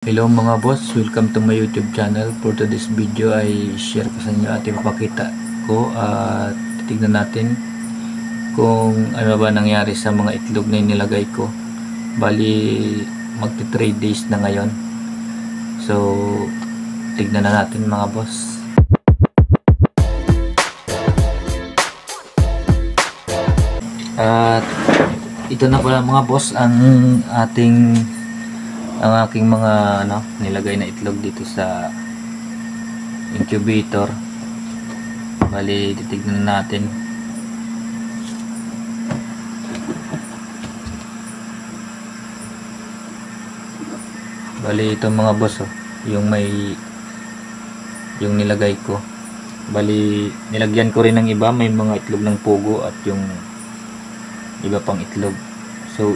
Hello mga boss, welcome to my YouTube channel. For today's video ay share ko sa inyo at ipapakita ko at titignan natin kung ano ba nangyari sa mga itlog na inilagay ko. Bali magti 3 days na ngayon. So tignan na natin mga boss. At ito na pala mga boss ang aking mga nilagay na itlog dito sa incubator. Bali titignan natin. Bali ito mga boss yung nilagay ko. Bali nilagyan ko rin ng iba, may mga itlog ng pugo at yung iba pang itlog. So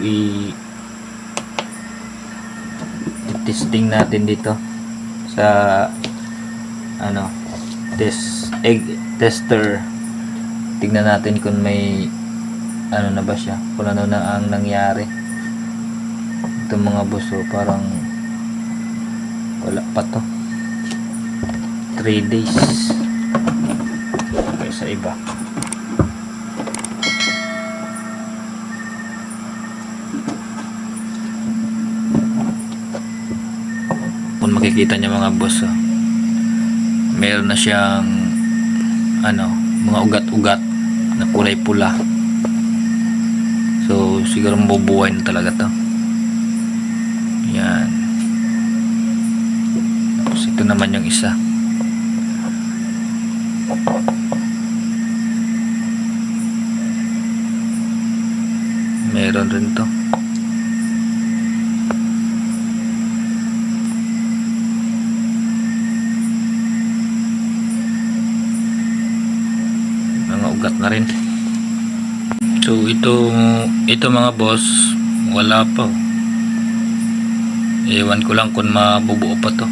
testing natin dito sa egg tester. Tignan natin kung may na ba siya, kung ano na ang nangyari. Ito mga boss, parang wala pa to, 3 days. Okay, sa iba kung makikita niya mga boss, meron na siyang mga ugat-ugat na kulay pula. So siguro mabubuhay na talaga to. Yan. Tapos ito naman yung isa. Meron rin to. Ugat na rin. So ito mga boss, wala pa. Ewan ko lang kung mabubuo pa to.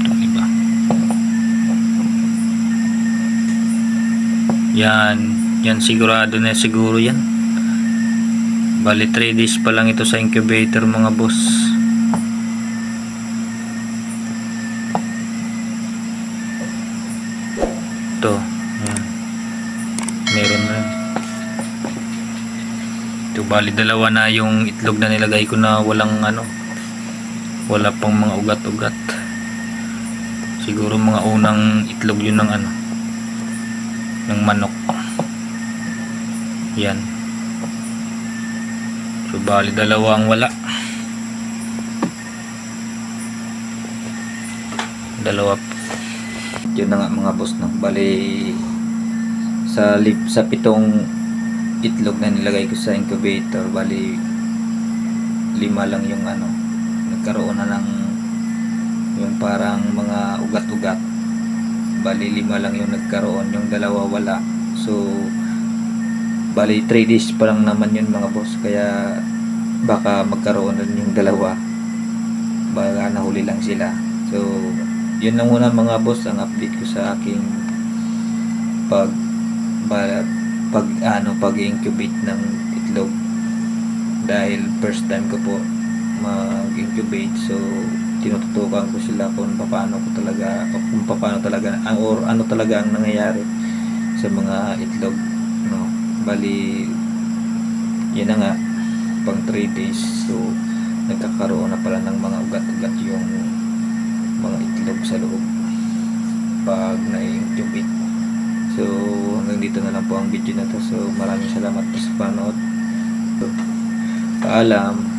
Itong iba. Yan sigurado na siguro yan. Bali 3 days pa lang ito sa incubator mga boss. Ito, meron na. Ito bali dalawa na yung itlog na nilagay ko na walang wala pang mga ugat-ugat. Siguro mga unang itlog yun ng ng manok. Yan. So bali dalawa ang wala. Dalawa. Yun na nga mga boss, bali sa 7 itlog na nilagay ko sa incubator, bali 5 lang yung nagkaroon na ng yung parang mga ugat-ugat. Bali 5 lang yung nagkaroon, yung dalawa wala. So bali 3 days pa lang naman yun mga boss, kaya baka magkaroon rin yung dalawa, baka nahuli lang sila. So yun lang muna mga boss ang update ko sa aking pag-incubate ng itlog, dahil first time ko po mag-incubate. So tinututukan ko sila kung paano talaga or ano talaga ang nangyayari sa mga itlog, bali yun na nga, pang 3 days. So nagkakaroon na pala ng mga ugat-ugat yung mga itlog sa loob pag na-incubate. So hanggang dito na lang po ang video na to. So maraming salamat po sa panood. Paalam.